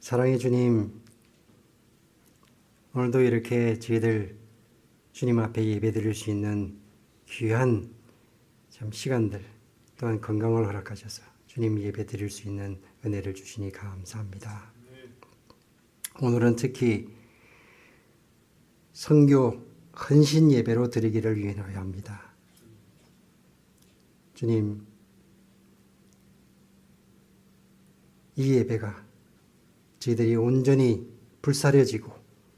사랑의 주님, 오늘도 이렇게 저희들 주님 앞에 예배드릴 수 있는 귀한 참 시간들 또한 건강을 허락하셔서 주님 예배드릴 수 있는 은혜를 주시니 감사합니다. 오늘은 특히 선교 헌신 예배로 드리기를 위하여 합니다. 주님, 이 예배가 저희들이 온전히 불사려지고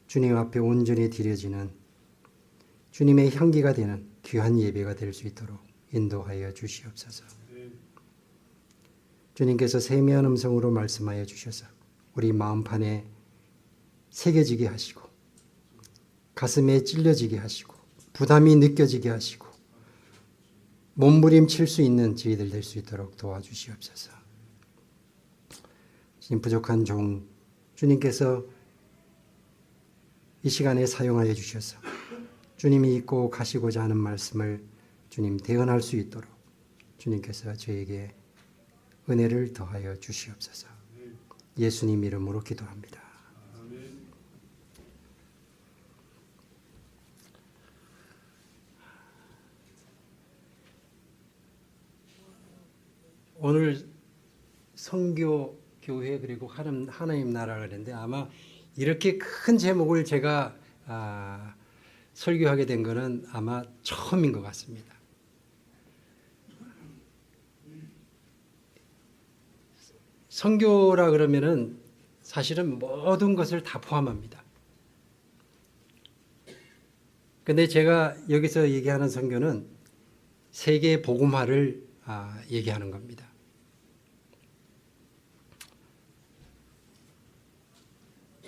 주님 앞에 온전히 드려지는 주님의 향기가 되는 귀한 예배가 될 수 있도록 인도하여 주시옵소서. 주님께서 세미한 음성으로 말씀하여 주셔서 우리 마음판에 새겨지게 하시고 가슴에 찔려지게 하시고 부담이 느껴지게 하시고 몸부림칠 수 있는 저희들 될 수 있도록 도와주시옵소서. 주님, 부족한 종 주님께서 이 시간에 사용하여 주셔서 주님이 잊고 가시고자 하는 말씀을 주님 대언할 수 있도록 주님께서 저에게 은혜를 더하여 주시옵소서. 예수님 이름으로 기도합니다. 오늘 선교 교회 그리고 하나님 나라가 그랬는데 아마 이렇게 큰 제목을 제가 설교하게 된 것은 아마 처음인 것 같습니다. 선교라 그러면은 사실은 모든 것을 다 포함합니다. 근데 제가 여기서 얘기하는 선교는 세계 복음화를 얘기하는 겁니다.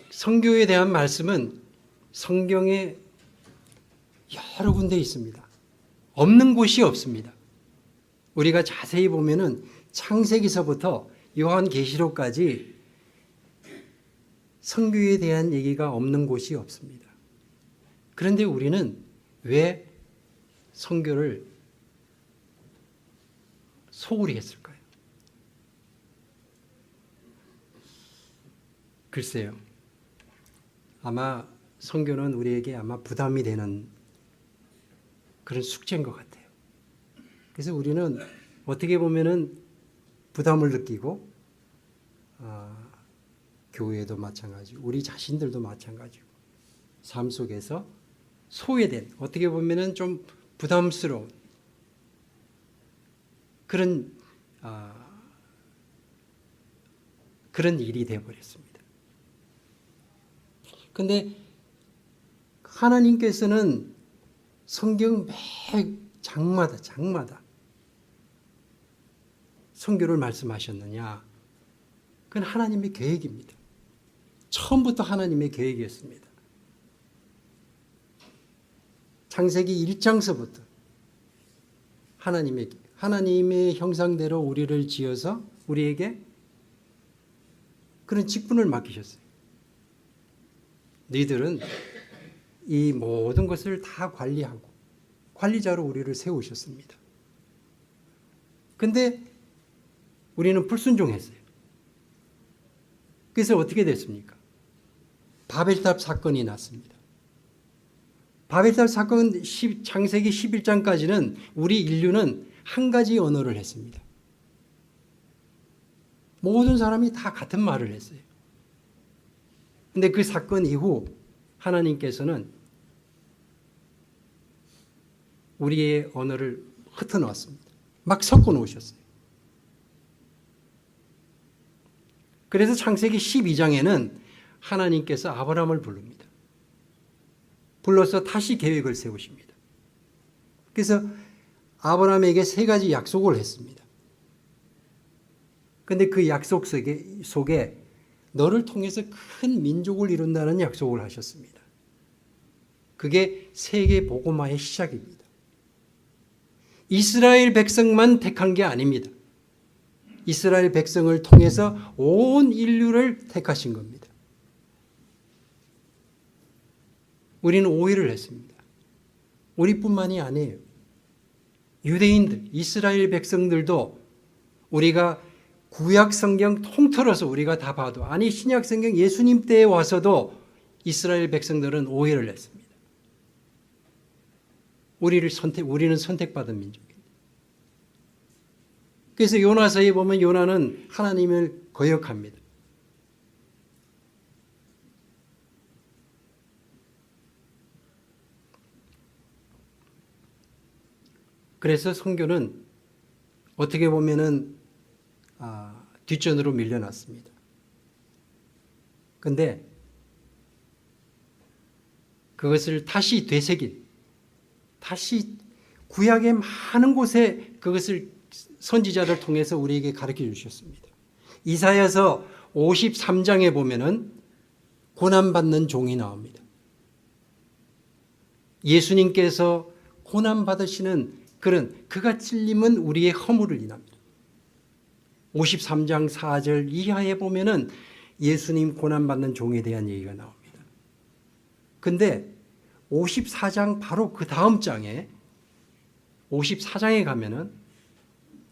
선교에 대한 말씀은 성경에 여러 군데 있습니다. 없는 곳이 없습니다. 우리가 자세히 보면은 창세기서부터 요한계시록까지 선교에 대한 얘기가 없는 곳이 없습니다. 그런데 우리는 왜 선교를 소홀히 했을까요? 글쎄요. 아마 선교는 우리에게 아마 부담이 되는 그런 숙제인 것 같아요. 그래서 우리는 어떻게 보면은 부담을 느끼고 교회도 마찬가지고 우리 자신들도 마찬가지고 삶 속에서 소외된 어떻게 보면은 좀 부담스러운 그런 일이 되어버렸습니다. 그런데 하나님께서는 성경 매 장마다 선교를 말씀하셨느냐? 그건 하나님의 계획입니다. 처음부터 하나님의 계획이었습니다. 창세기 1장서부터 하나님의 형상대로 우리를 지어서 우리에게 그런 직분을 맡기셨어요. 너희들은 이 모든 것을 다 관리하고 관리자로 우리를 세우셨습니다. 그런데 우리는 불순종했어요. 그래서 어떻게 됐습니까? 바벨탑 사건이 났습니다. 바벨탑 사건 창세기 11장까지는 우리 인류는 한 가지 언어를 했습니다. 모든 사람이 다 같은 말을 했어요. 그런데 그 사건 이후 하나님께서는 우리의 언어를 흩어놓았습니다. 막 섞어 놓으셨어요. 그래서 창세기 12장에는 하나님께서 아브라함을 부릅니다. 불러서 다시 계획을 세우십니다. 그래서 아브라함에게 3가지 약속을 했습니다. 그런데 그 약속 속에 너를 통해서 큰 민족을 이룬다는 약속을 하셨습니다. 그게 세계 복음화의 시작입니다. 이스라엘 백성만 택한 게 아닙니다. 이스라엘 백성을 통해서 온 인류를 택하신 겁니다. 우리는 오해를 했습니다. 우리뿐만이 아니에요. 유대인들, 이스라엘 백성들도 우리가 구약 성경 통틀어서 우리가 다 봐도, 아니 신약 성경 예수님 때에 와서도 이스라엘 백성들은 오해를 했습니다. 우리는 선택받은 민족입니다. 그래서 요나서에 보면 요나는 하나님을 거역합니다. 그래서 선교는 어떻게 보면은 뒷전으로 밀려났습니다. 그런데 그것을 다시 되새긴, 다시 구약의 많은 곳에 그것을 선지자를 통해서 우리에게 가르쳐 주셨습니다. 이사야서 53장에 보면은 고난받는 종이 나옵니다. 예수님께서 고난받으시는 그가 찔림은 우리의 허물을 인합니다. 53장 4절 이하에 보면은 예수님 고난받는 종에 대한 얘기가 나옵니다. 근데 54장 바로 그 다음 장에 54장에 가면은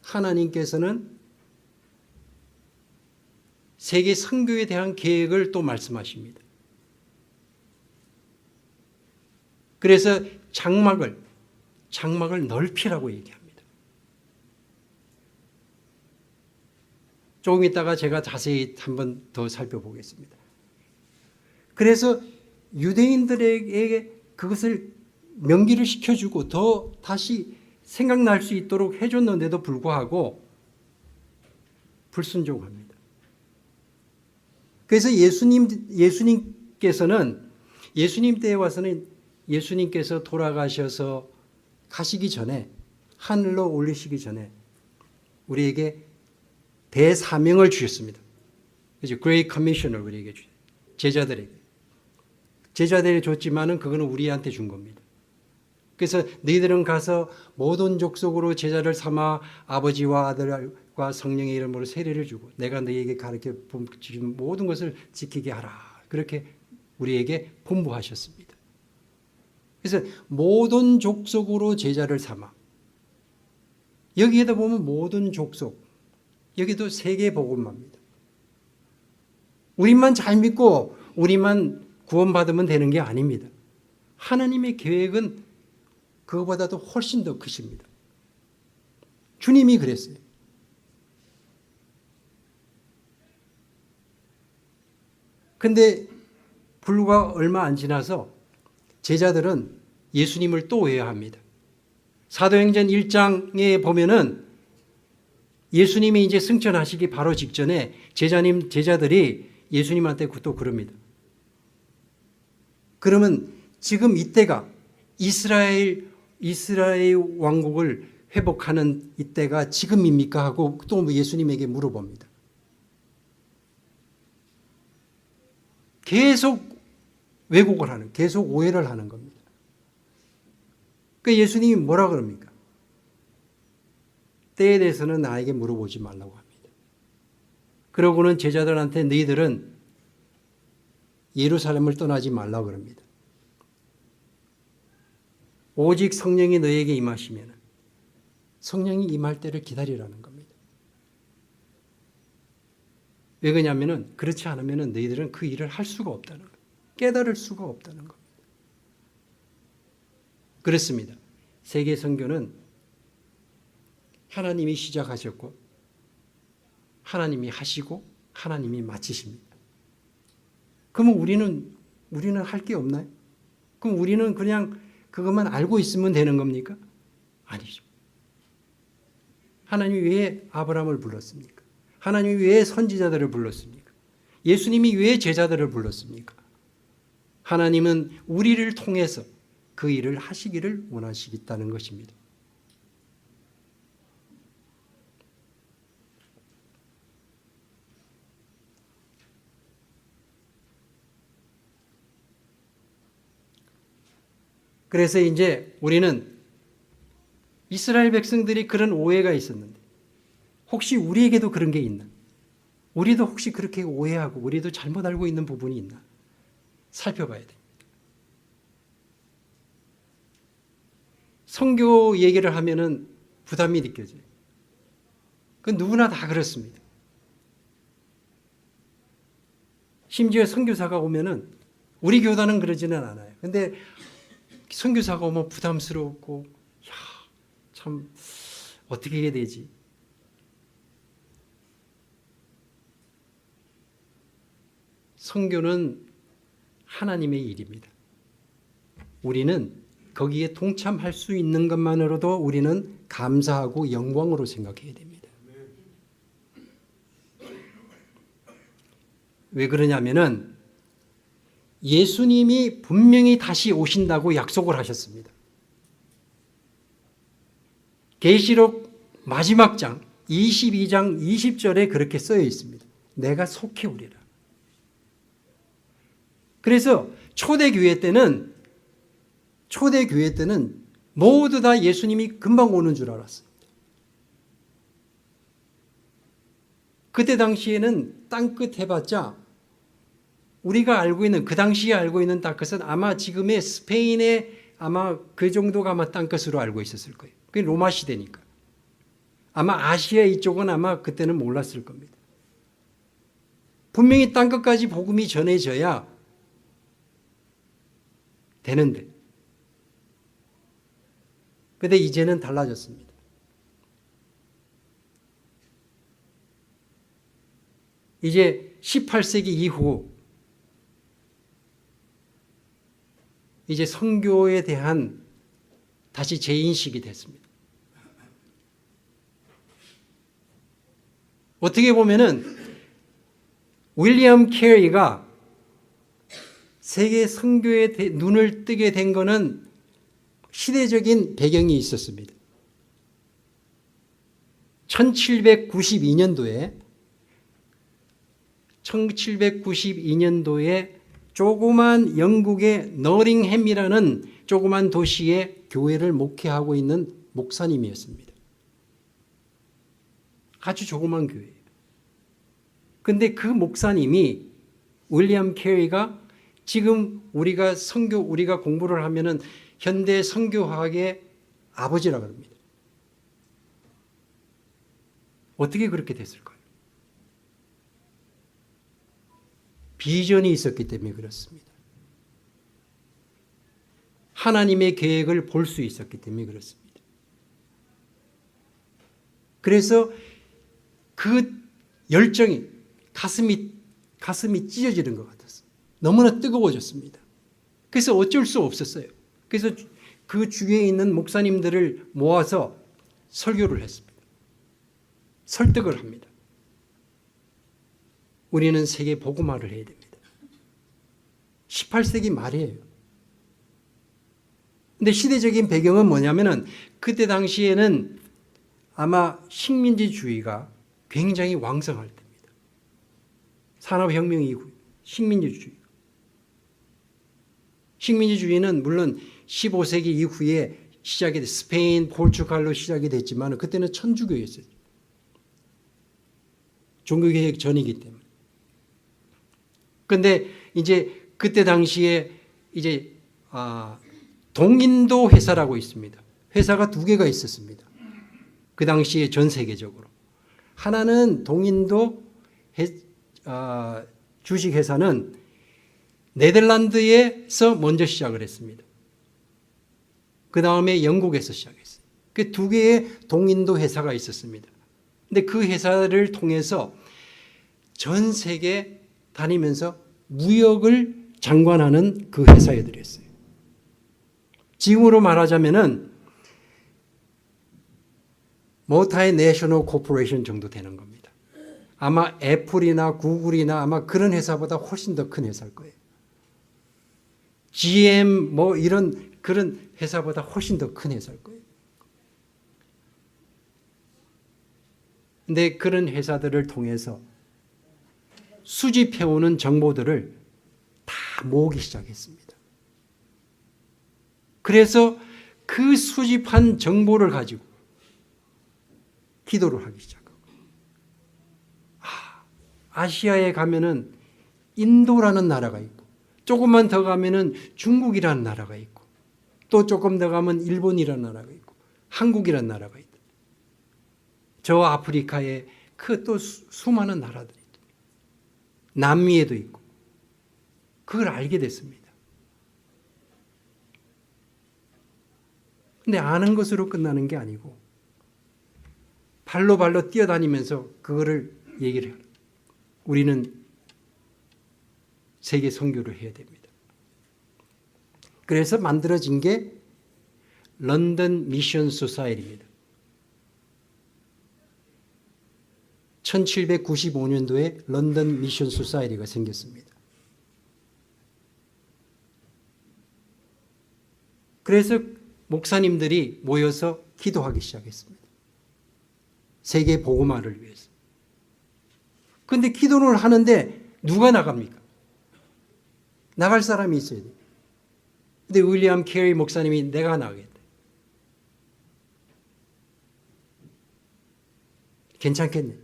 하나님께서는 세계 선교에 대한 계획을 또 말씀하십니다. 그래서 장막을 넓히라고 얘기합니다. 조금 있다가 제가 자세히 한번 더 살펴보겠습니다. 그래서 유대인들에게 그것을 명기를 시켜주고 더 다시 생각날 수 있도록 해줬는데도 불구하고 불순종합니다. 그래서 예수님께서는 예수님 때에 와서는 예수님께서 돌아가셔서 가시기 전에, 하늘로 올리시기 전에 우리에게 대사명을 주셨습니다. 그죠? Great Commission을 우리에게 주셨어요. 제자들에게 줬지만은 그거는 우리한테 준 겁니다. 그래서 너희들은 가서 모든 족속으로 제자를 삼아 아버지와 아들과 성령의 이름으로 세례를 주고 내가 너희에게 가르쳐 준 모든 것을 지키게 하라. 그렇게 우리에게 분부하셨습니다. 그래서 모든 족속으로 제자를 삼아, 여기에다 보면 모든 족속, 여기도 세계 복음화입니다. 우리만 잘 믿고 우리만 구원받으면 되는 게 아닙니다. 하나님의 계획은 그거보다도 훨씬 더 크십니다. 주님이 그랬어요. 그런데 불과 얼마 안 지나서 제자들은 예수님을 또 오해합니다. 사도행전 1장에 보면은 예수님이 이제 승천하시기 바로 직전에 제자들이 예수님한테 또 그럽니다. 그러면 지금 이때가 이스라엘 왕국을 회복하는 이때가 지금입니까? 하고 또 예수님에게 물어봅니다. 계속 왜곡을 계속 오해를 하는 겁니다. 그 예수님이 뭐라 그럽니까? 때에 대해서는 나에게 물어보지 말라고 합니다. 그러고는 제자들한테 너희들은 예루살렘을 떠나지 말라고 그럽니다. 오직 성령이 너에게 임하시면 성령이 임할 때를 기다리라는 겁니다. 왜 그러냐면은 그렇지 않으면은 너희들은 그 일을 할 수가 없다는 거예요. 깨달을 수가 없다는 겁니다. 그렇습니다. 세계 선교는 하나님이 시작하셨고 하나님이 하시고 하나님이 마치십니다. 그러면 우리는 할 게 없나요? 그럼 우리는 그냥 그것만 알고 있으면 되는 겁니까? 아니죠. 하나님이 왜 아브라함을 불렀습니까? 하나님이 왜 선지자들을 불렀습니까? 예수님이 왜 제자들을 불렀습니까? 하나님은 우리를 통해서 그 일을 하시기를 원하시겠다는 것입니다. 그래서 이제 우리는 이스라엘 백성들이 그런 오해가 있었는데 혹시 우리에게도 그런 게 있나? 우리도 혹시 그렇게 오해하고 우리도 잘못 알고 있는 부분이 있나? 살펴봐야 됩니다. 선교 얘기를 하면은 부담이 느껴져요. 그 누구나 다 그렇습니다. 심지어 선교사가 오면은 우리 교단은 그러지는 않아요. 근데 선교사가 오면 부담스럽고 참 어떻게 해야 되지? 선교는 하나님의 일입니다. 우리는 거기에 동참할 수 있는 것만으로도 우리는 감사하고 영광으로 생각해야 됩니다. 왜 그러냐면은 예수님이 분명히 다시 오신다고 약속을 하셨습니다. 계시록 마지막 장 22장 20절에 그렇게 쓰여 있습니다. 내가 속히 오리라. 그래서 초대교회 때는 모두 다 예수님이 금방 오는 줄 알았습니다. 그때 당시에는 땅끝 해봤자 우리가 알고 있는 그 당시에 알고 있는 땅끝은 아마 지금의 스페인의 아마 그 정도가 아마 땅끝으로 알고 있었을 거예요. 그게 로마 시대니까. 아마 아시아 이쪽은 아마 그때는 몰랐을 겁니다. 분명히 땅끝까지 복음이 전해져야 되는데. 근데 이제는 달라졌습니다. 이제 18세기 이후 이제 선교에 대한 다시 재인식이 됐습니다. 어떻게 보면은 윌리엄 캐리가 세계 선교에 눈을 뜨게 된 것은 시대적인 배경이 있었습니다. 1792년도에 조그만 영국의 너링햄이라는 조그만 도시에 교회를 목회하고 있는 목사님이었습니다. 아주 조그만 교회예요. 그런데 그 목사님이 윌리엄 캐리가 지금 우리가 공부를 하면은 현대 선교학의 아버지라고 합니다. 어떻게 그렇게 됐을까요? 비전이 있었기 때문에 그렇습니다. 하나님의 계획을 볼 수 있었기 때문에 그렇습니다. 그래서 그 열정이 가슴이 찢어지는 것 같았어요. 너무나 뜨거워졌습니다. 그래서 어쩔 수 없었어요. 그래서 그 주위에 있는 목사님들을 모아서 설교를 했습니다. 설득을 합니다. 우리는 세계 복음화를 해야 됩니다. 18세기 말이에요. 근데 시대적인 배경은 뭐냐면은 그때 당시에는 아마 식민지주의가 굉장히 왕성할 때입니다. 산업혁명 이후 식민지주의는 물론 15세기 이후에 시작이 됐 스페인, 포르투갈로 시작이 됐지만 그때는 천주교였어요. 종교개혁 전이기 때문에. 그런데 이제 그때 당시에 이제 동인도 회사라고 있습니다. 회사가 두 개가 있었습니다. 그 당시에 전 세계적으로. 하나는 동인도 주식회사는 네덜란드에서 먼저 시작을 했습니다. 그 다음에 영국에서 시작했어요. 그 두 개의 동인도 회사가 있었습니다. 근데 그 회사를 통해서 전 세계 다니면서 무역을 장관하는 그 회사들이었어요. 지금으로 말하자면은 멀티내셔널 코퍼레이션 정도 되는 겁니다. 아마 애플이나 구글이나 아마 그런 회사보다 훨씬 더 큰 회사일 거예요. GM 이런 그런 회사보다 훨씬 더 큰 회사일 거예요. 근데 그런 회사들을 통해서 수집해오는 정보들을 다 모으기 시작했습니다. 그래서 그 수집한 정보를 가지고 기도를 하기 시작하고, 아시아에 가면은 인도라는 나라가 있고, 조금만 더 가면은 중국이라는 나라가 있고, 또 조금 더 가면 일본이라는 나라가 있고, 한국이라는 나라가 있다. 저 아프리카에 그 또 수많은 나라들이 있다. 남미에도 있고, 그걸 알게 됐습니다. 근데 아는 것으로 끝나는 게 아니고 발로 뛰어다니면서 그거를 얘기를 해요. 우리는 세계 선교를 해야 됩니다. 그래서 만들어진 게 런던 미션 소사이티입니다. 1795년도에 런던 미션 소사이티가 생겼습니다. 그래서 목사님들이 모여서 기도하기 시작했습니다. 세계 복음화를 위해서. 그런데 기도를 하는데 누가 나갑니까? 나갈 사람이 있어야 돼요. 근데 윌리엄 캐리 목사님이 내가 나가겠다. 괜찮겠네.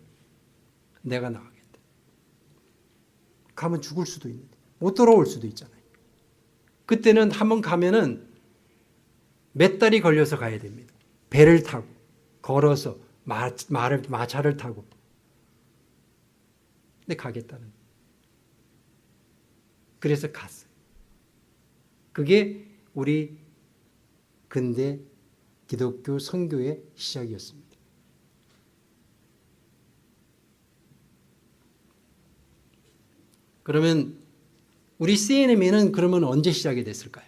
내가 나가겠다. 가면 죽을 수도 있는데 못 돌아올 수도 있잖아요. 그때는 한번 가면은 몇 달이 걸려서 가야 됩니다. 배를 타고 걸어서 마차를 타고. 근데 가겠다는. 그래서 갔어요. 그게 우리 근대 기독교 선교의 시작이었습니다. 그러면 우리 CNMA는 그러면 언제 시작이 됐을까요?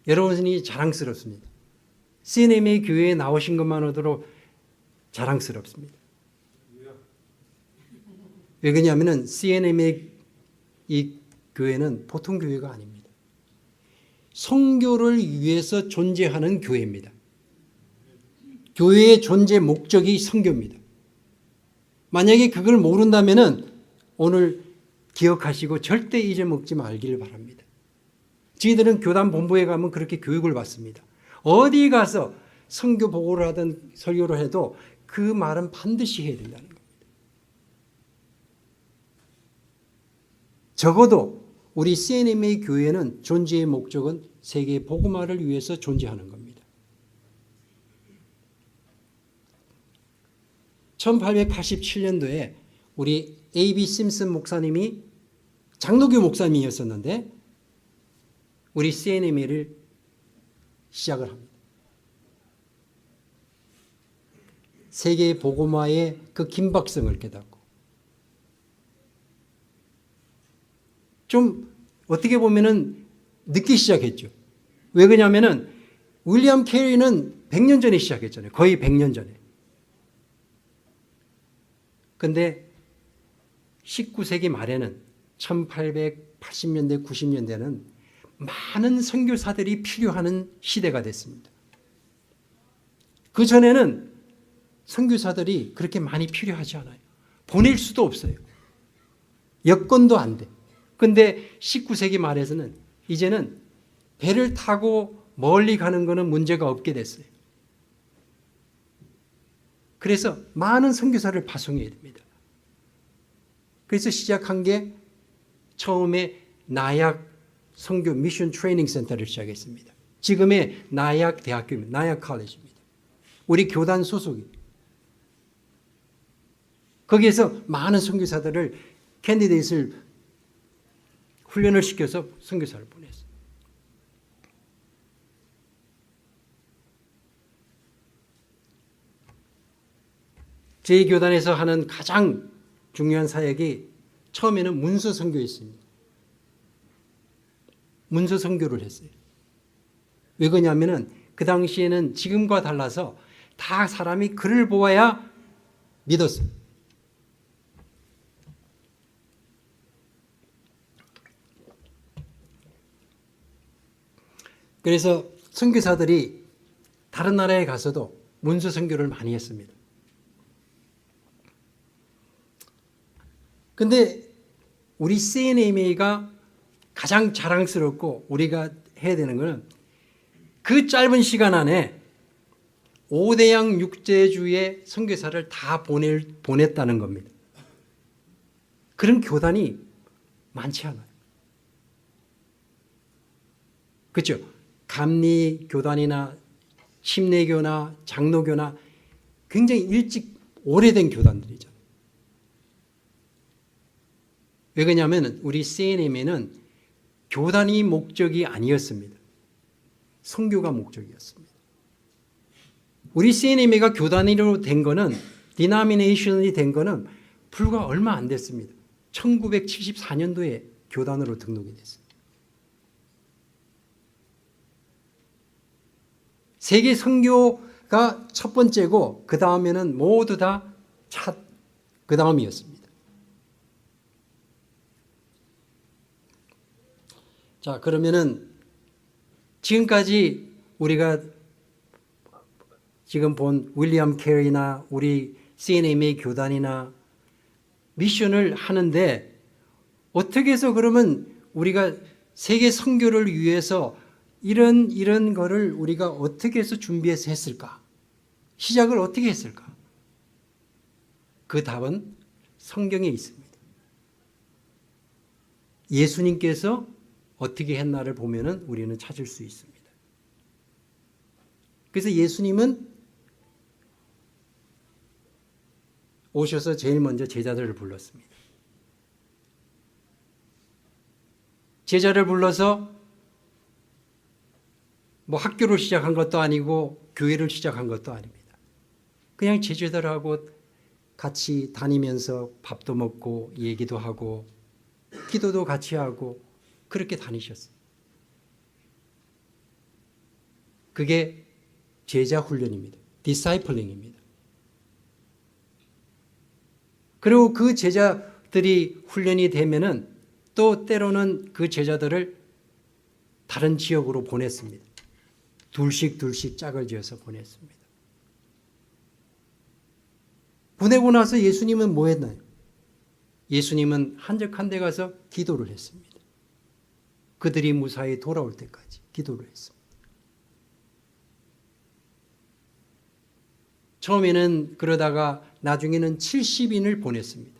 여러분이 자랑스럽습니다. CNMA 교회에 나오신 것만으로도 자랑스럽습니다. 왜 그러냐면 CNMA 이 교회는 보통 교회가 아닙니다. 선교를 위해서 존재하는 교회입니다. 교회의 존재 목적이 선교입니다. 만약에 그걸 모른다면 오늘 기억하시고 절대 잊어먹지 말기를 바랍니다. 저희들은 교단 본부에 가면 그렇게 교육을 받습니다. 어디 가서 선교 보고를 하든 설교를 해도 그 말은 반드시 해야 된다는 겁니다. 적어도 우리 CNMA 교회는 존재의 목적은 세계 복음화를 위해서 존재하는 겁니다. 1887년도에 우리 A.B. 심슨 목사님이 장로교 목사님이었었는데 우리 CNMA를 시작을 합니다. 세계 복음화의 그 긴박성을 깨닫고 좀 어떻게 보면은 늦게 시작했죠. 왜 그러냐면은 윌리엄 캐리는 100년 전에 시작했잖아요. 거의 100년 전에. 근데 19세기 말에는 1880년대, 90년대는 많은 선교사들이 필요한 시대가 됐습니다. 그 전에는 선교사들이 그렇게 많이 필요하지 않아요. 보낼 수도 없어요. 여건도 안 돼. 근데 19세기 말에서는 이제는 배를 타고 멀리 가는 거는 문제가 없게 됐어요. 그래서 많은 선교사를 파송해야 됩니다. 그래서 시작한 게 처음에 나약 선교 미션 트레이닝 센터를 시작했습니다. 지금의 나약 대학교입니다. 나약 컬리지입니다. 우리 교단 소속이. 거기에서 많은 선교사들을 캔디데이트를 훈련을 시켜서 선교사를 보냈어요. 제 교단에서 하는 가장 중요한 사역이 처음에는 문서 선교였습니다. 문서 선교를 했어요. 왜 그러냐면은 그 당시에는 지금과 달라서 다 사람이 글을 보아야 믿었어요. 그래서 선교사들이 다른 나라에 가서도 문서 선교를 많이 했습니다. 근데 우리 CNMA가 가장 자랑스럽고 우리가 해야 되는 것은 그 짧은 시간 안에 5대양 6제주의 선교사를 다 보냈다는 겁니다. 그런 교단이 많지 않아요. 그렇죠? 감리 교단이나 심내교나 장로교나 굉장히 일찍 오래된 교단들이잖아요. 왜 그러냐면 우리 CNM에는 교단이 목적이 아니었습니다. 선교가 목적이었습니다. 우리 CNMA가 교단으로 된 거는, 디나미네이션이 된 거는 불과 얼마 안 됐습니다. 1974년도에 교단으로 등록이 됐습니다. 세계 선교가 첫 번째고 그 다음에는 모두 다 그 다음이었습니다. 자, 그러면은 지금까지 우리가 지금 본 윌리엄 캐리나 우리 CNMA 교단이나 미션을 하는데 어떻게 해서 그러면 우리가 세계 선교를 위해서 이런 거를 우리가 어떻게 해서 준비해서 했을까? 시작을 어떻게 했을까? 그 답은 성경에 있습니다. 예수님께서 어떻게 했나를 보면은 우리는 찾을 수 있습니다. 그래서 예수님은 오셔서 제일 먼저 제자들을 불렀습니다. 제자를 불러서 뭐 학교를 시작한 것도 아니고 교회를 시작한 것도 아닙니다. 그냥 제자들하고 같이 다니면서 밥도 먹고 얘기도 하고 기도도 같이 하고 그렇게 다니셨어요. 그게 제자 훈련입니다. 디사이플링입니다. 그리고 그 제자들이 훈련이 되면은 또 때로는 그 제자들을 다른 지역으로 보냈습니다. 둘씩 짝을 지어서 보냈습니다. 보내고 나서 예수님은 뭐 했나요? 예수님은 한적한 데 가서 기도를 했습니다. 그들이 무사히 돌아올 때까지 기도를 했습니다. 처음에는 그러다가 나중에는 70인을 보냈습니다.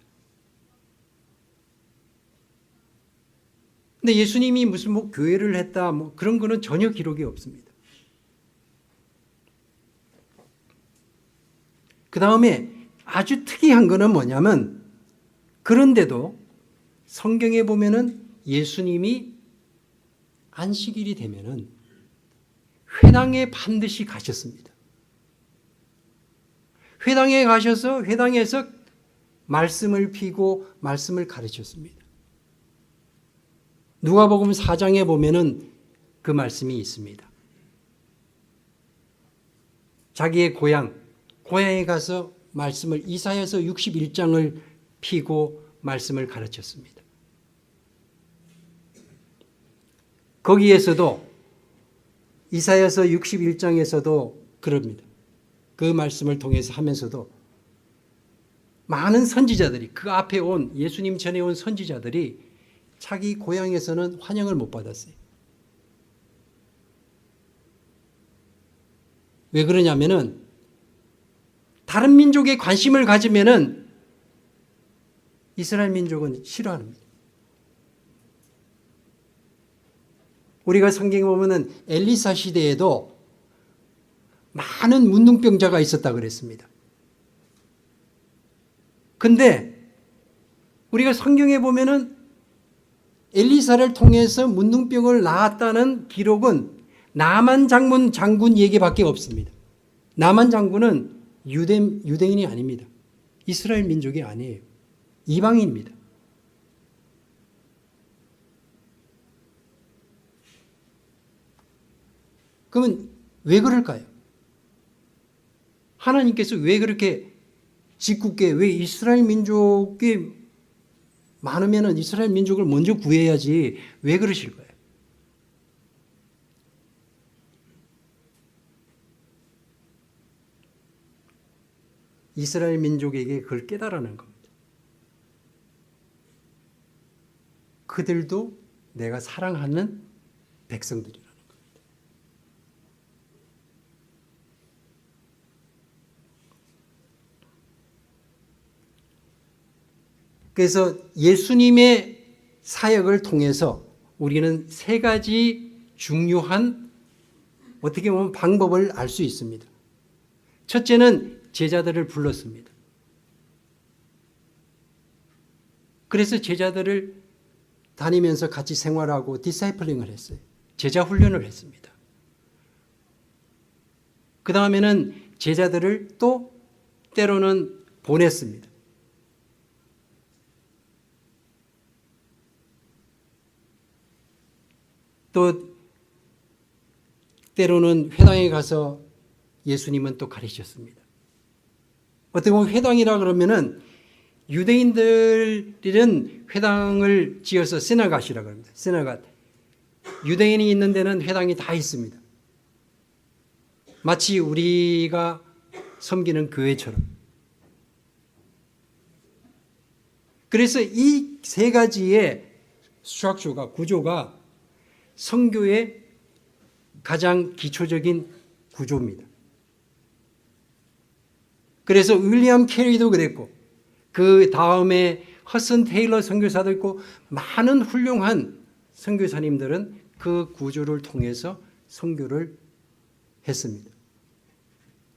근데 예수님이 무슨 뭐 교회를 했다 뭐 그런 거는 전혀 기록이 없습니다. 그 다음에 아주 특이한 거는 뭐냐면 그런데도 성경에 보면은 예수님이 안식일이 되면은 회당에 반드시 가셨습니다. 회당에 가셔서 회당에서 말씀을 피고 말씀을 가르쳤습니다. 누가복음 4장에 보면은 그 말씀이 있습니다. 자기의 고향에 가서 말씀을 이사야서 61장을 피고 말씀을 가르쳤습니다. 거기에서도 이사야서 61장에서도 그럽니다. 그 말씀을 통해서 하면서도 많은 선지자들이 그 앞에 온 예수님 전에 온 선지자들이 자기 고향에서는 환영을 못 받았어요. 왜 그러냐면은 다른 민족에 관심을 가지면은 이스라엘 민족은 싫어합니다. 우리가 성경에 보면은 엘리사 시대에도 많은 문둥병자가 있었다 그랬습니다. 근데 우리가 성경에 보면은 엘리사를 통해서 문둥병을 낳았다는 기록은 나만 장군 얘기밖에 없습니다. 나만 장군은 유대인이 아닙니다. 이스라엘 민족이 아니에요. 이방인입니다. 그러면 왜 그럴까요? 하나님께서 왜 그렇게 짓궂게 왜 이스라엘 민족이 많으면 이스라엘 민족을 먼저 구해야지 왜 그러실 거예요? 이스라엘 민족에게 그걸 깨달으는 겁니다. 그들도 내가 사랑하는 백성들이라는 겁니다. 그래서 예수님의 사역을 통해서 우리는 세 가지 중요한 어떻게 보면 방법을 알 수 있습니다. 첫째는 제자들을 불렀습니다. 그래서 제자들을 다니면서 같이 생활하고 디사이플링을 했어요. 제자 훈련을 했습니다. 그 다음에는 제자들을 또 때로는 보냈습니다. 또 때로는 회당에 가서 예수님은 또 가르치셨습니다. 어떻게 보면 회당이라 그러면은 유대인들은 회당을 지어서 시나갓이라고 합니다. 시나갓. 유대인이 있는 데는 회당이 다 있습니다. 마치 우리가 섬기는 교회처럼. 그래서 이 세 가지의 스트럭처가, 구조가 선교의 가장 기초적인 구조입니다. 그래서 윌리엄 캐리도 그랬고, 그 다음에 허슨 테일러 선교사도 있고, 많은 훌륭한 선교사님들은 그 구조를 통해서 선교를 했습니다.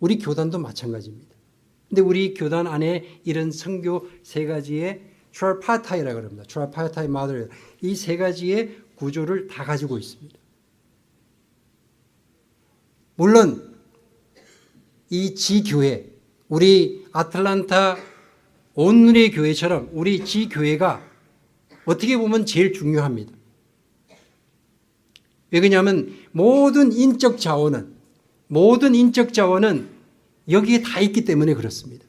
우리 교단도 마찬가지입니다. 근데 우리 교단 안에 이런 선교 세 가지의 트라파타이라고 합니다. 트라파타이 마들, 이 세 가지의 구조를 다 가지고 있습니다. 물론 이 지교회, 우리 아틀란타 온누리 교회처럼 우리 지교회가 어떻게 보면 제일 중요합니다. 왜 그러냐면 모든 인적 자원은 여기에 다 있기 때문에 그렇습니다.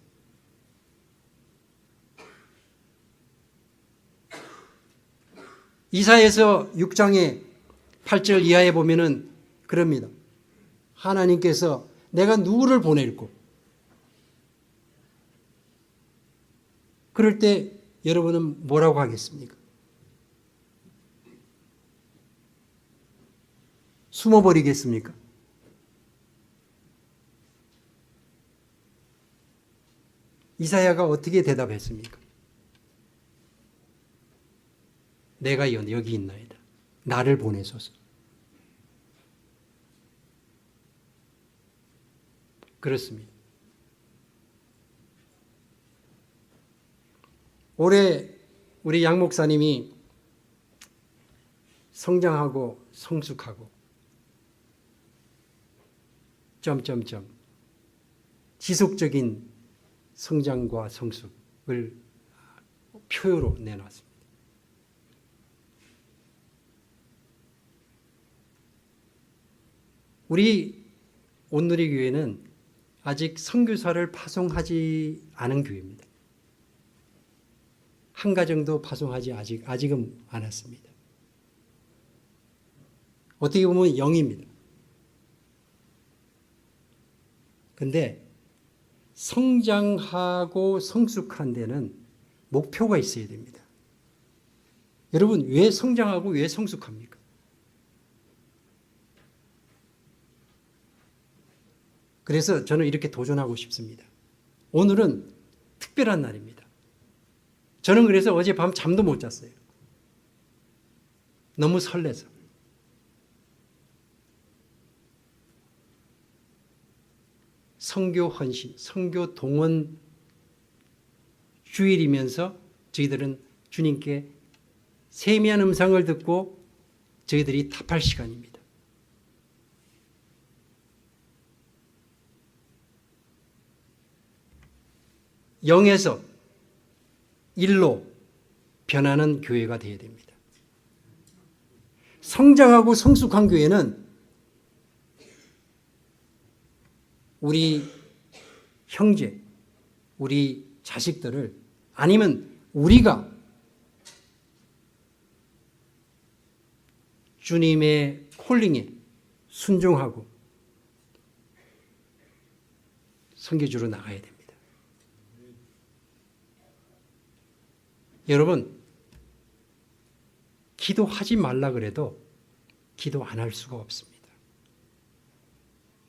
이사야서 6장의 8절 이하에 보면은 그럽니다. 하나님께서 내가 누구를 보낼고, 그럴 때 여러분은 뭐라고 하겠습니까? 숨어버리겠습니까? 이사야가 어떻게 대답했습니까? 내가 여기 있나이다. 나를 보내소서. 그렇습니다. 올해 우리 양 목사님이 성장하고 성숙하고 지속적인 성장과 성숙을 표로 내놨습니다. 우리 온누리 교회는 아직 선교사를 파송하지 않은 교회입니다. 한 가정도 파송하지 아직은 않았습니다. 어떻게 보면 0입니다. 근데 성장하고 성숙한 데는 목표가 있어야 됩니다. 여러분, 왜 성장하고 왜 성숙합니까? 그래서 저는 이렇게 도전하고 싶습니다. 오늘은 특별한 날입니다. 저는 그래서 어젯밤 잠도 못 잤어요. 너무 설레서. 선교 헌신, 선교 동원 주일이면서 저희들은 주님께 세미한 음성을 듣고 저희들이 답할 시간입니다. 영에서 일로 변하는 교회가 되어야 됩니다. 성장하고 성숙한 교회는 우리 형제, 우리 자식들을, 아니면 우리가 주님의 콜링에 순종하고 선교주로 나가야 됩니다. 여러분, 기도하지 말라 그래도 기도 안 할 수가 없습니다.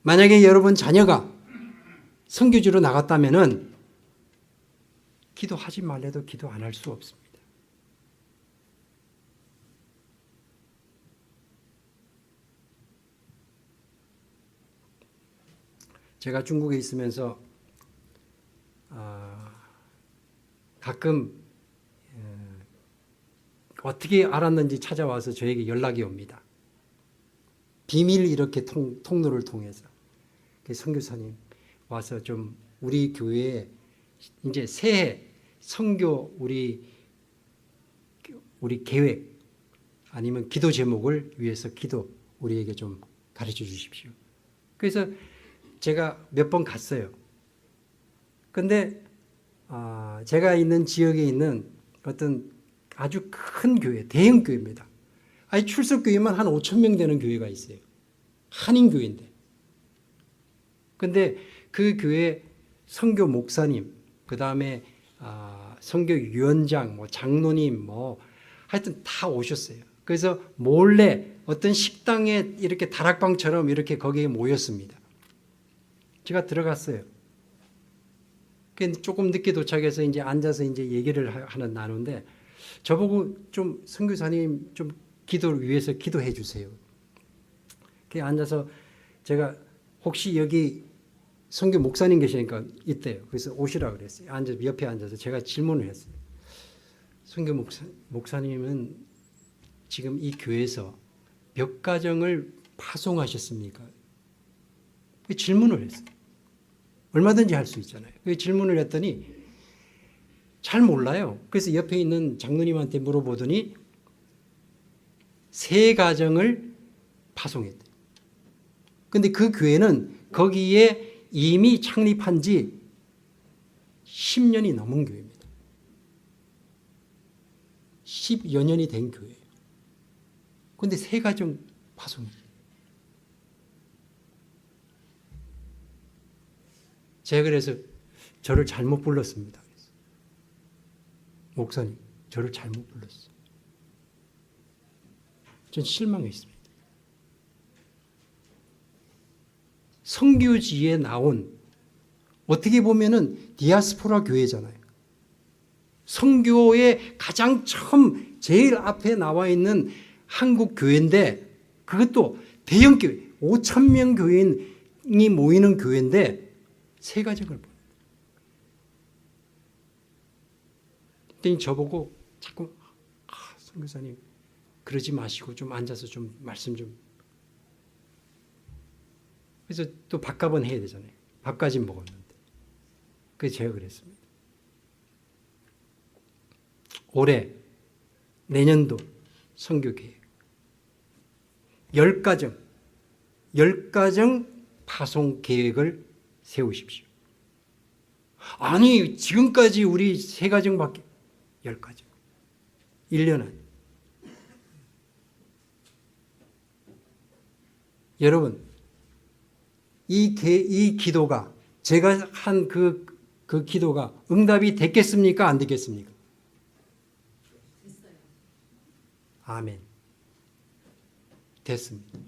만약에 여러분 자녀가 선교주로 나갔다면은 기도하지 말래도 기도 안 할 수 없습니다. 제가 중국에 있으면서 가끔 어떻게 알았는지 찾아와서 저에게 연락이 옵니다. 비밀 이렇게 통로를 통해서. 선교사님 와서 좀 우리 교회에 이제 새해 선교 우리 계획 아니면 기도 제목을 위해서 기도 우리에게 좀 가르쳐 주십시오. 그래서 제가 몇 번 갔어요. 근데 제가 있는 지역에 있는 어떤 아주 큰 교회, 대형 교회입니다. 아니 출석교회만 한 5천 명 되는 교회가 있어요. 한인교회인데. 근데 그 교회 선교 목사님, 그 다음에 선교위원장, 장로님, 하여튼 다 오셨어요. 그래서 몰래 어떤 식당에 이렇게 다락방처럼 이렇게 거기에 모였습니다. 제가 들어갔어요. 조금 늦게 도착해서 이제 앉아서 이제 얘기를 나누는데 저보고 좀 선교사님 좀 기도를 위해서 기도해 주세요. 앉아서 제가 혹시 여기 선교 목사님 계시니까 있대요. 그래서 오시라 그랬어요. 옆에 앉아서 제가 질문을 했어요. 선교 목사님은 지금 이 교회에서 몇 가정을 파송하셨습니까? 질문을 했어요. 얼마든지 할 수 있잖아요. 그 질문을 했더니 잘 몰라요. 그래서 옆에 있는 장로님한테 물어보더니 3가정을 파송했대요. 근데 그 교회는 거기에 이미 창립한 지 10년이 넘은 교회입니다. 10여 년이 된 교회예요. 근데 3가정 파송했어요. 제가 그래서 저를 잘못 불렀습니다. 목사님, 저를 잘못 불렀어요. 전 실망했습니다. 선교지에 나온 어떻게 보면은 디아스포라 교회잖아요. 선교의 가장 처음 제일 앞에 나와 있는 한국 교회인데 그것도 대형 교회, 5천 명 교인이 모이는 교회인데 3가정을 보여요. 그랬더니 저보고 자꾸 선교사님 그러지 마시고 좀 앉아서 좀 말씀 좀. 그래서 또 밥값은 해야 되잖아요. 밥까지 먹었는데. 그래서 제가 그랬습니다. 올해 내년도 선교계획 10가정 파송 계획을 세우십시오. 아니 지금까지 우리 3가정밖에 10가정 1년 안. 여러분 이 기도가 제가 한 그 기도가 응답이 됐겠습니까? 안 됐겠습니까? 됐어요. 아멘. 됐습니다.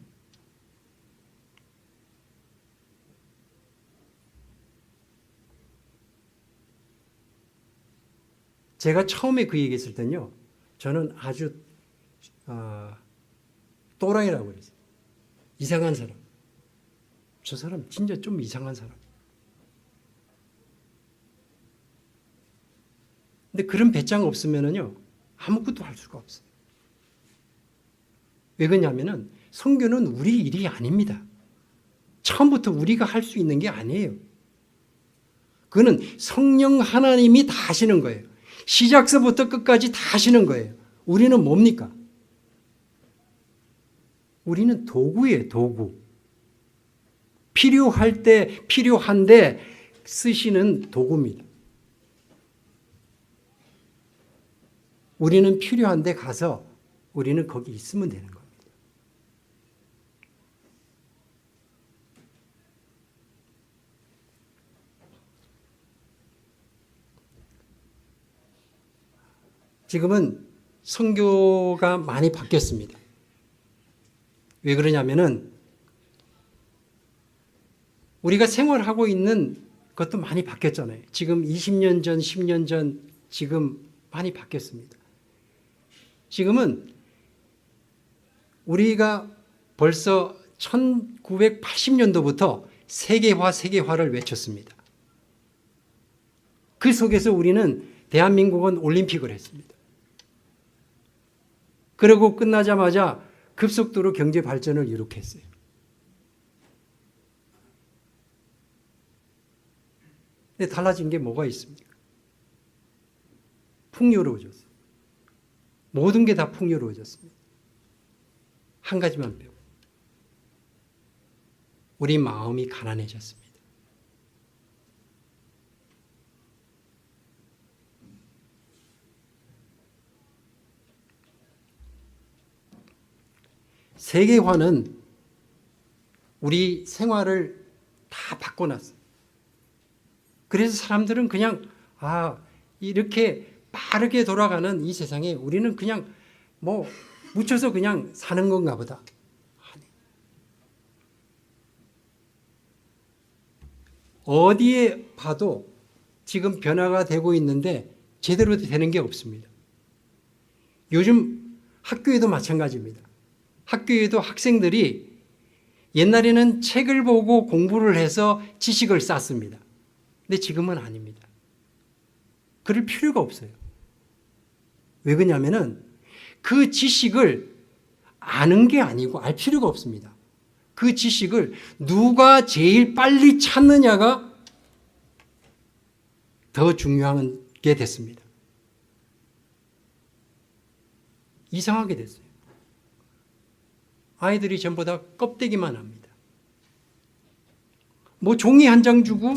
제가 처음에 그 얘기했을 때는요, 저는 아주 또라이라고 그랬어요. 이상한 사람. 저 사람 진짜 좀 이상한 사람. 근데 그런 배짱 없으면은요, 아무것도 할 수가 없어요. 왜 그러냐면은 선교는 우리 일이 아닙니다. 처음부터 우리가 할 수 있는 게 아니에요. 그거는 성령 하나님이 다 하시는 거예요. 시작서부터 끝까지 다 하시는 거예요. 우리는 뭡니까? 우리는 도구예요, 도구. 필요할 때 필요한데 쓰시는 도구입니다. 우리는 필요한 데 가서 우리는 거기 있으면 되는 겁니다. 지금은 선교가 많이 바뀌었습니다. 왜 그러냐면은 우리가 생활하고 있는 것도 많이 바뀌었잖아요. 지금 20년 전, 10년 전 지금 많이 바뀌었습니다. 지금은 우리가 벌써 1980년도부터 세계화를 외쳤습니다. 그 속에서 우리는 대한민국은 올림픽을 했습니다. 그리고 끝나자마자 급속도로 경제 발전을 이룩했어요. 근데 달라진 게 뭐가 있습니까? 풍요로워졌어요. 모든 게 다 풍요로워졌습니다. 한 가지만 빼고. 우리 마음이 가난해졌습니다. 세계화는 우리 생활을 다 바꿔놨어요. 그래서 사람들은 그냥 이렇게 빠르게 돌아가는 이 세상에 우리는 그냥 묻혀서 그냥 사는 건가 보다. 아니. 어디에 봐도 지금 변화가 되고 있는데 제대로 되는 게 없습니다. 요즘 학교에도 마찬가지입니다. 학교에도 학생들이 옛날에는 책을 보고 공부를 해서 지식을 쌓습니다. 근데 지금은 아닙니다. 그럴 필요가 없어요. 왜 그러냐면은 그 지식을 아는 게 아니고 알 필요가 없습니다. 그 지식을 누가 제일 빨리 찾느냐가 더 중요한 게 됐습니다. 이상하게 됐어요. 아이들이 전부 다 껍데기만 합니다. 종이 한 장 주고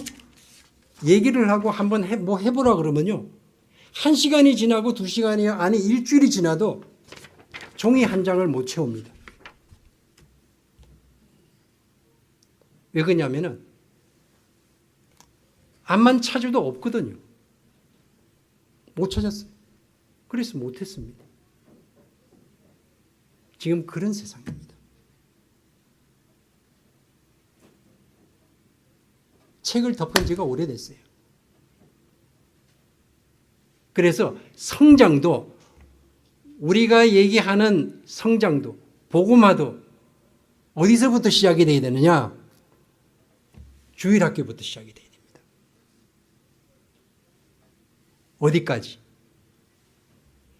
얘기를 하고 한번 해보라 그러면요. 1시간이 지나고 2시간이 아니 일주일이 지나도 종이 한 장을 못 채웁니다. 왜 그러냐면은 암만 찾아도 없거든요. 못 찾았어요. 그래서 못했습니다. 지금 그런 세상입니다. 책을 덮은 지가 오래됐어요. 그래서 성장도 우리가 얘기하는 성장도 복음화도 어디서부터 시작이 돼야 되느냐? 주일학교부터 시작이 돼야 됩니다. 어디까지?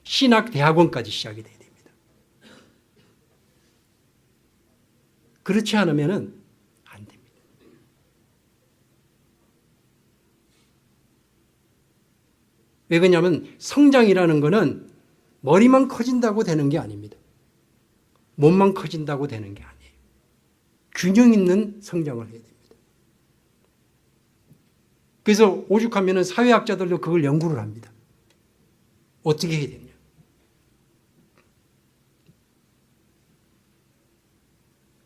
신학대학원까지 시작이 돼야 됩니다. 그렇지 않으면 안 됩니다. 왜 그러냐면 성장이라는 것은 머리만 커진다고 되는 게 아닙니다. 몸만 커진다고 되는 게 아니에요. 균형 있는 성장을 해야 됩니다. 그래서 오죽하면 사회학자들도 그걸 연구를 합니다. 어떻게 해야 되냐.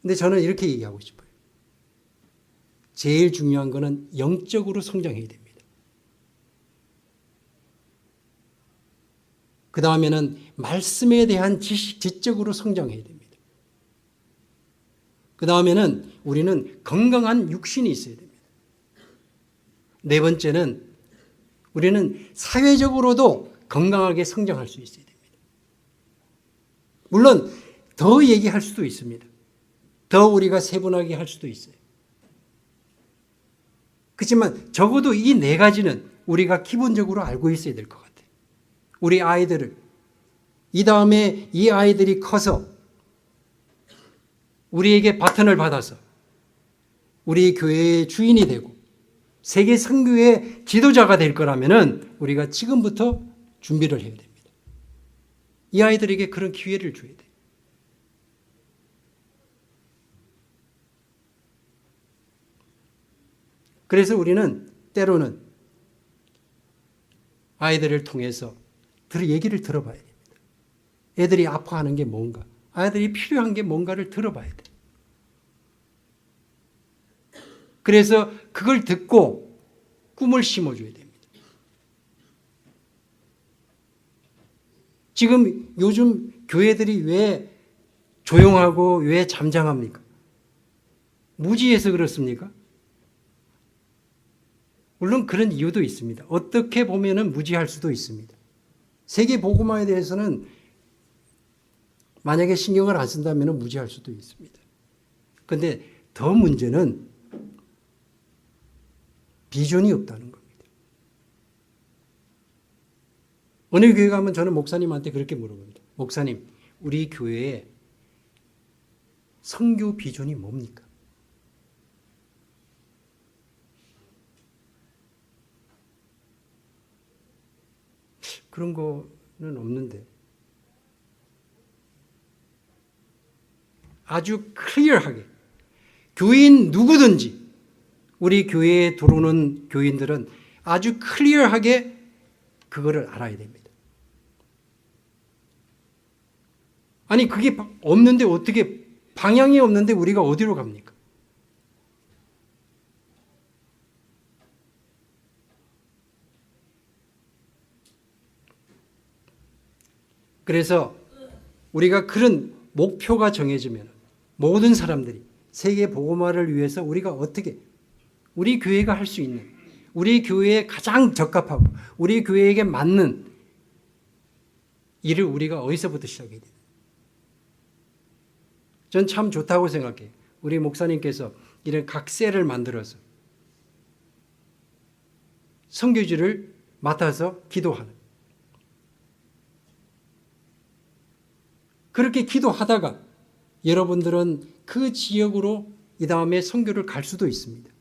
근데 저는 이렇게 얘기하고 싶어요. 제일 중요한 것은 영적으로 성장해야 됩니다. 그 다음에는 말씀에 대한 지적으로 성장해야 됩니다. 그 다음에는 우리는 건강한 육신이 있어야 됩니다. 네 번째는 우리는 사회적으로도 건강하게 성장할 수 있어야 됩니다. 물론 더 얘기할 수도 있습니다. 더 우리가 세분하게 할 수도 있어요. 그렇지만 적어도 이 네 가지는 우리가 기본적으로 알고 있어야 될 것 같아요. 우리 아이들을 이 다음에 이 아이들이 커서 우리에게 바턴을 받아서 우리 교회의 주인이 되고 세계 선교의 지도자가 될 거라면은 우리가 지금부터 준비를 해야 됩니다. 이 아이들에게 그런 기회를 줘야 돼요. 그래서 우리는 때로는 아이들을 통해서 얘기를 들어봐야 됩니다. 애들이 아파하는 게 뭔가, 아이들이 필요한 게 뭔가를 들어봐야 돼요. 그래서 그걸 듣고 꿈을 심어줘야 됩니다. 지금 요즘 교회들이 왜 조용하고 왜 잠잠합니까? 무지해서 그렇습니까? 물론 그런 이유도 있습니다. 어떻게 보면은 무지할 수도 있습니다. 세계 복음화에 대해서는 만약에 신경을 안 쓴다면 무지할 수도 있습니다. 그런데 더 문제는 비전이 없다는 겁니다. 어느 교회 가면 저는 목사님한테 그렇게 물어봅니다. 목사님, 우리 교회의 선교 비전이 뭡니까? 그런 거는 없는데 아주 클리어하게 교인 누구든지 우리 교회에 들어오는 교인들은 아주 클리어하게 그거를 알아야 됩니다. 아니 그게 없는데 어떻게 방향이 없는데 우리가 어디로 갑니까? 그래서 우리가 그런 목표가 정해지면 모든 사람들이 세계 복음화를 위해서 우리가 어떻게 우리 교회가 할 수 있는 우리 교회에 가장 적합하고 우리 교회에게 맞는 일을 우리가 어디서부터 시작해야 돼요? 전 참 좋다고 생각해요. 우리 목사님께서 이런 각 셀을 만들어서 선교지를 맡아서 기도하는 그렇게 기도하다가 여러분들은 그 지역으로 이 다음에 선교를 갈 수도 있습니다.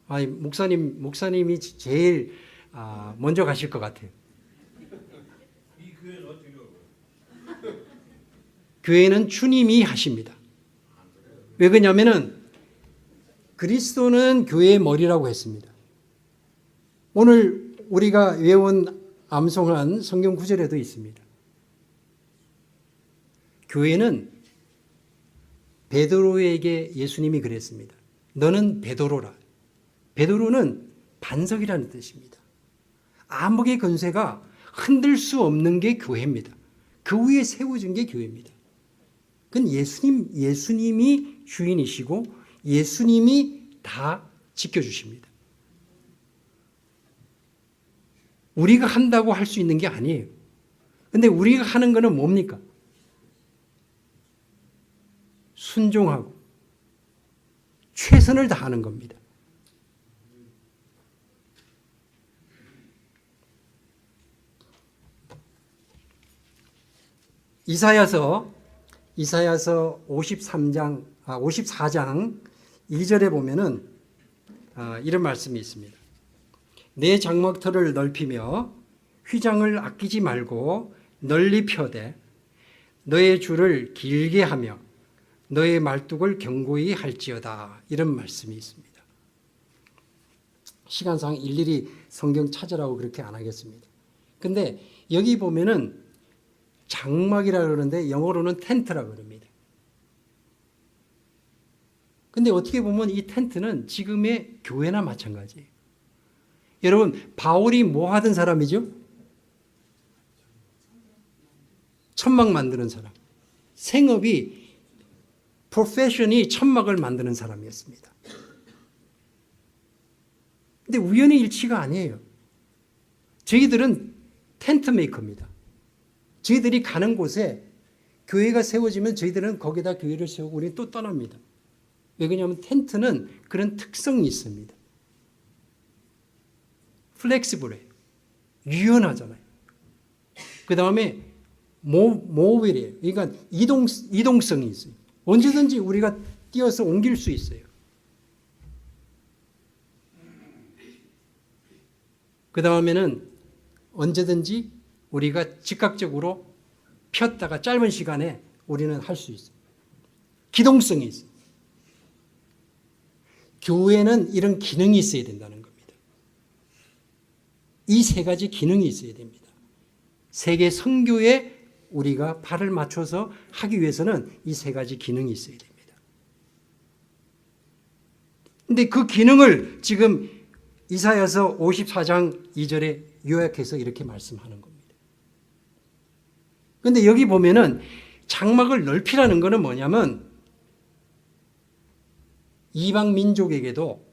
아니 목사님이 제일 먼저 가실 것 같아요. 이 교회는 어떻게 가요? 교회는 주님이 하십니다. 왜 그러냐면은 그리스도는 교회의 머리라고 했습니다. 오늘 우리가 외운 암송한 성경 구절에도 있습니다. 교회는 베드로에게 예수님이 그랬습니다. 너는 베드로라. 베드로는 반석이라는 뜻입니다. 암흑의 권세가 흔들 수 없는 게 교회입니다. 그 위에 세워진 게 교회입니다. 그건 예수님이 주인이시고 예수님이 다 지켜주십니다. 우리가 한다고 할 수 있는 게 아니에요. 근데 우리가 하는 거는 뭡니까? 순종하고 최선을 다하는 겁니다. 이사야서 54장 2절에 보면은 이런 말씀이 있습니다. 내 장막터를 넓히며 휘장을 아끼지 말고 널리 펴되 너의 줄을 길게 하며 너의 말뚝을 견고히 할지어다. 이런 말씀이 있습니다. 시간상 일일이 성경 찾으라고 그렇게 안 하겠습니다. 근데 여기 보면은 장막이라고 그러는데 영어로는 텐트라고 그럽니다. 근데 어떻게 보면 이 텐트는 지금의 교회나 마찬가지예요. 여러분, 바울이 뭐 하던 사람이죠? 천막 만드는 사람. 생업이 프로페셔널이 천막을 만드는 사람이었습니다. 근데 우연의 일치가 아니에요. 저희들은 텐트 메이커입니다. 저희들이 가는 곳에 교회가 세워지면 저희들은 거기다 교회를 세우고 우리는 또 떠납니다. 왜 그러냐면 텐트는 그런 특성이 있습니다. 플렉시블해요. 유연하잖아요. 그 다음에 모빌이에요. 그러니까 이동성이 있어요. 언제든지 우리가 뛰어서 옮길 수 있어요. 그 다음에는 언제든지 우리가 즉각적으로 폈다가 짧은 시간에 우리는 할 수 있어요. 기동성이 있어요. 교회는 이런 기능이 있어야 된다는 겁니다. 이 세 가지 기능이 있어야 됩니다. 세계 선교에 우리가 발을 맞춰서 하기 위해서는 이 세 가지 기능이 있어야 됩니다. 근데 그 기능을 지금 이사야서 54장 2절에 요약해서 이렇게 말씀하는 겁니다. 근데 여기 보면은 장막을 넓히라는 것은 뭐냐면 이방 민족에게도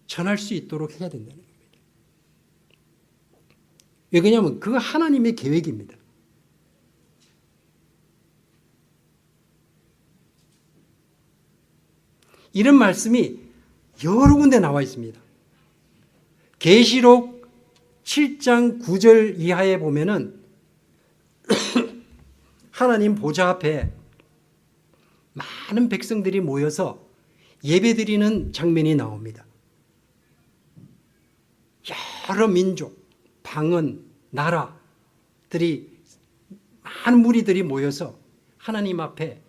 전할 수 있도록 해야 된다는 겁니다. 왜 그러냐면 그거 하나님의 계획입니다. 이런 말씀이 여러 군데 나와 있습니다. 계시록 7장 9절 이하에 보면은 하나님 보좌 앞에 많은 백성들이 모여서 예배드리는 장면이 나옵니다. 여러 민족, 방언, 나라들이 많은 무리들이 모여서 하나님 앞에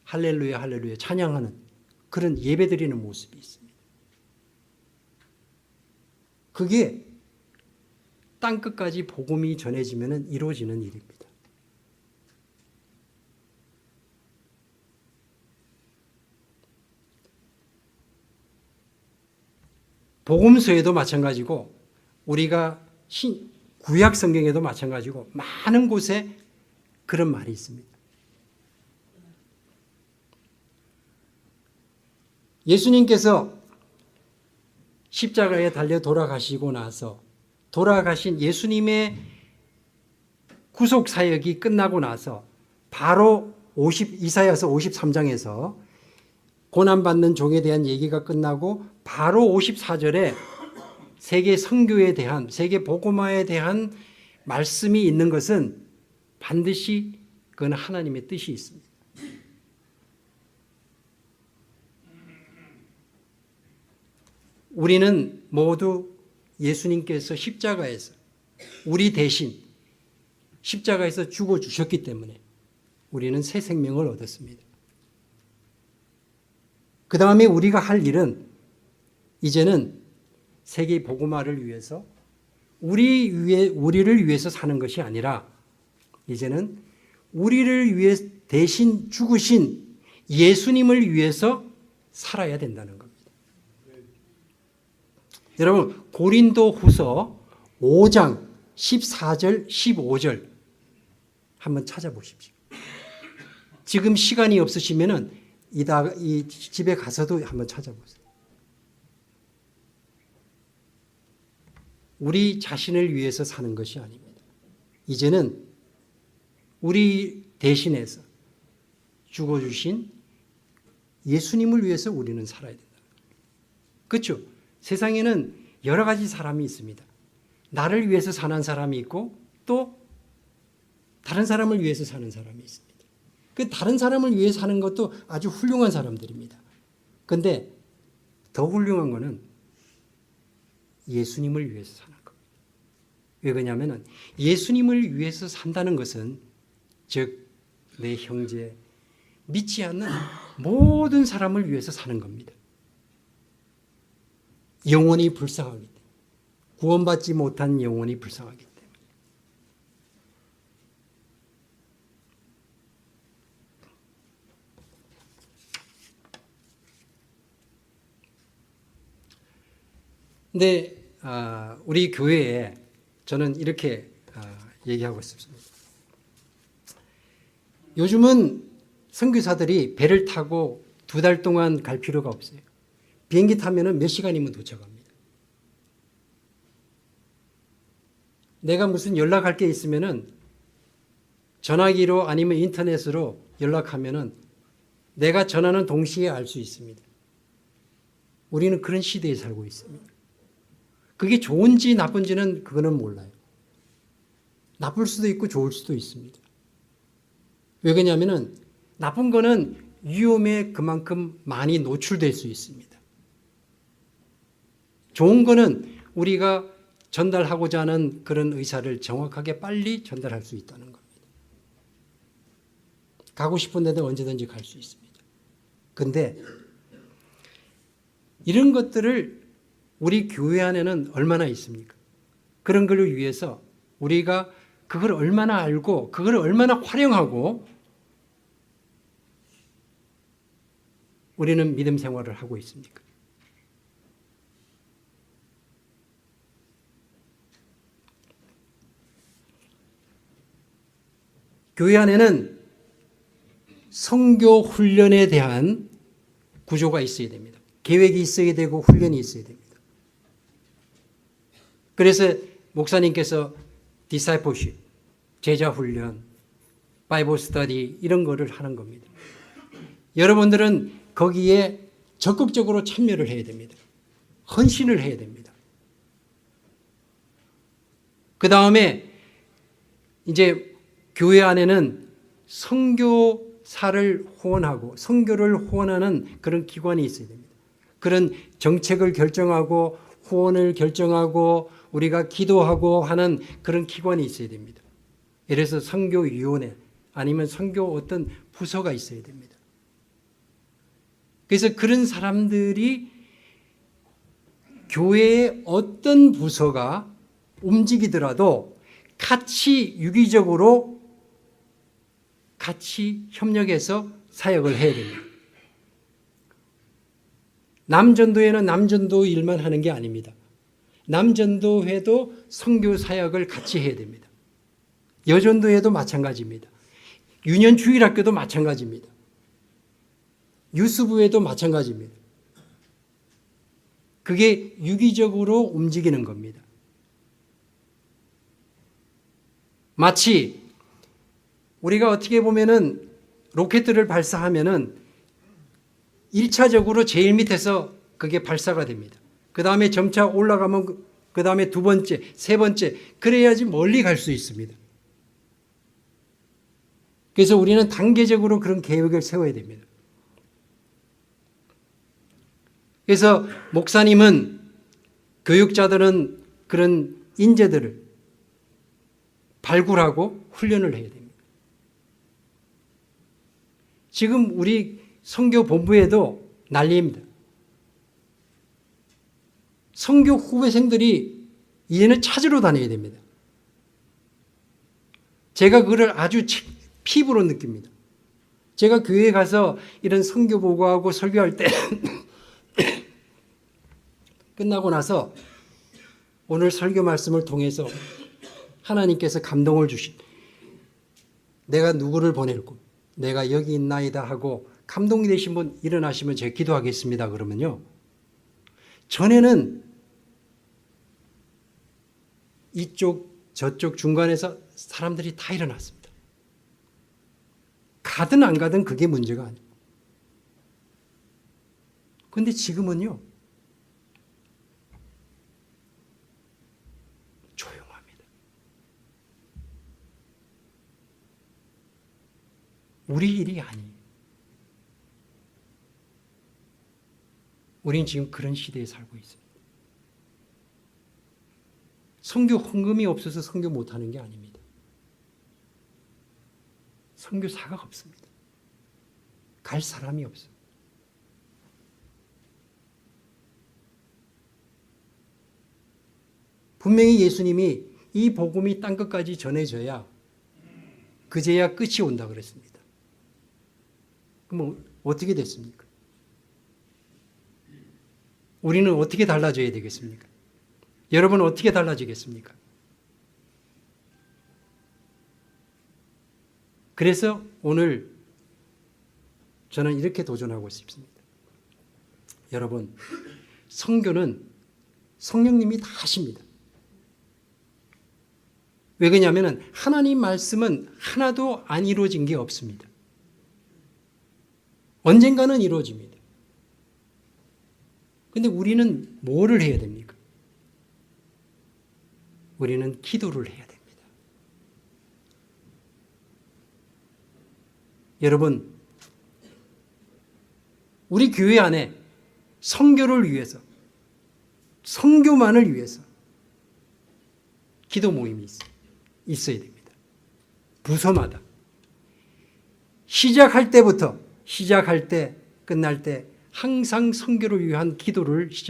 할렐루야 할렐루야 찬양하는 그런 예배드리는 모습이 있습니다. 그게 땅끝까지 복음이 전해지면 이루어지는 일입니다. 복음서에도 마찬가지고 우리가 구약 성경에도 마찬가지고 많은 곳에 그런 말이 있습니다. 예수님께서 십자가에 달려 돌아가시고 나서 돌아가신 예수님의 구속 사역이 끝나고 나서 바로 이사야서 53장에서 고난받는 종에 대한 얘기가 끝나고 바로 54절에 세계 선교에 대한 세계 복음화에 대한 말씀이 있는 것은 반드시 그건 하나님의 뜻이 있습니다. 우리는 모두 예수님께서 십자가에서 우리 대신 십자가에서 죽어주셨기 때문에 우리는 새 생명을 얻었습니다. 그 다음에 우리가 할 일은 이제는 세계 복음화를 위해서 우리를 위해서 사는 것이 아니라 이제는 우리를 위해 대신 죽으신 예수님을 위해서 살아야 된다는 겁니다. 여러분 고린도후서 5장 14절 15절 한번 찾아보십시오. 지금 시간이 없으시면은 이 집에 가서도 한번 찾아보세요. 우리 자신을 위해서 사는 것이 아닙니다. 이제는 우리 대신해서 죽어주신 예수님을 위해서 우리는 살아야 된다. 그렇죠? 세상에는 여러 가지 사람이 있습니다. 나를 위해서 사는 사람이 있고 또 다른 사람을 위해서 사는 사람이 있습니다. 그 다른 사람을 위해서 사는 것도 아주 훌륭한 사람들입니다. 그런데 더 훌륭한 것은 예수님을 위해서 사는 겁니다. 왜 그러냐면 예수님을 위해서 산다는 것은 즉 내 형제, 믿지 않는 모든 사람을 위해서 사는 겁니다. 영혼이 불쌍하기 때문에 구원받지 못한 영혼이 불쌍하기 때문에 근데 우리 교회에 저는 이렇게 얘기하고 싶습니다. 요즘은 선교사들이 배를 타고 2달 동안 갈 필요가 없어요. 비행기 타면은 몇 시간이면 도착합니다. 내가 무슨 연락할 게 있으면은 전화기로 아니면 인터넷으로 연락하면은 내가 전화는 동시에 알 수 있습니다. 우리는 그런 시대에 살고 있습니다. 그게 좋은지 나쁜지는 그거는 몰라요. 나쁠 수도 있고 좋을 수도 있습니다. 왜 그러냐면은 나쁜 거는 위험에 그만큼 많이 노출될 수 있습니다. 좋은 거는 우리가 전달하고자 하는 그런 의사를 정확하게 빨리 전달할 수 있다는 겁니다. 가고 싶은 데는 언제든지 갈 수 있습니다. 그런데 이런 것들을 우리 교회 안에는 얼마나 있습니까? 그런 걸 위해서 우리가 그걸 얼마나 알고 그걸 얼마나 활용하고 우리는 믿음 생활을 하고 있습니까? 교회 안에는 선교 훈련에 대한 구조가 있어야 됩니다. 계획이 있어야 되고 훈련이 있어야 됩니다. 그래서 목사님께서 디사이플십, 제자 훈련, 바이블 스터디 이런 거를 하는 겁니다. 여러분들은 거기에 적극적으로 참여를 해야 됩니다. 헌신을 해야 됩니다. 그 다음에 이제 교회 안에는 선교사를 후원하고 선교를 후원하는 그런 기관이 있어야 됩니다. 그런 정책을 결정하고 후원을 결정하고 우리가 기도하고 하는 그런 기관이 있어야 됩니다. 예를 들어서 선교위원회 아니면 선교 어떤 부서가 있어야 됩니다. 그래서 그런 사람들이 교회의 어떤 부서가 움직이더라도 같이 유기적으로 같이 협력해서 사역을 해야 됩니다. 남전도회는 남전도 일만 하는 게 아닙니다. 남전도회도 선교 사역을 같이 해야 됩니다. 여전도회도 마찬가지입니다. 유년주일학교도 마찬가지입니다. 유스부회도 마찬가지입니다. 그게 유기적으로 움직이는 겁니다. 마치 우리가 어떻게 보면은 로켓을 발사하면은 1차적으로 제일 밑에서 그게 발사가 됩니다. 그 다음에 점차 올라가면 그 다음에 두 번째, 세 번째, 그래야지 멀리 갈 수 있습니다. 그래서 우리는 단계적으로 그런 계획을 세워야 됩니다. 그래서 목사님은 교육자들은 그런 인재들을 발굴하고 훈련을 해야 됩니다. 지금 우리 선교 본부에도 난리입니다. 선교 후배생들이 이제는 찾으러 다녀야 됩니다. 제가 그걸 아주 피부로 느낍니다. 제가 교회에 가서 이런 선교 보고하고 설교할 때 끝나고 나서 오늘 설교 말씀을 통해서 하나님께서 감동을 주신 내가 누구를 보낼고 내가 여기 있나이다 하고 감동이 되신 분 일어나시면 제가 기도하겠습니다. 그러면요. 전에는 이쪽 저쪽 중간에서 사람들이 다 일어났습니다. 가든 안 가든 그게 문제가 아니에요. 그런데 지금은요. 조용합니다. 우리 일이 아니에요. 우리는 지금 그런 시대에 살고 있습니다. 선교 헌금이 없어서 선교 못하는 게 아닙니다. 선교사가 없습니다. 갈 사람이 없어요. 분명히 예수님이 이 복음이 땅 끝까지 전해져야 그제야 끝이 온다 그랬습니다. 그럼 어떻게 됐습니까? 우리는 어떻게 달라져야 되겠습니까? 여러분은 어떻게 달라지겠습니까? 그래서 오늘 저는 이렇게 도전하고 싶습니다. 여러분, 선교는 성령님이 다 하십니다. 왜 그러냐면 하나님 말씀은 하나도 안 이루어진 게 없습니다. 언젠가는 이루어집니다. 그런데 우리는 뭐를 해야 됩니까? 우리는 기도를 해야 됩니다. 여러분, 우리 교회 안에 선교를 위해서, 선교만을 위해서 기도 모임이 있어야 됩니다. 부서마다. 시작할 때, 끝날 때 항상 선교를 위한 기도를 시작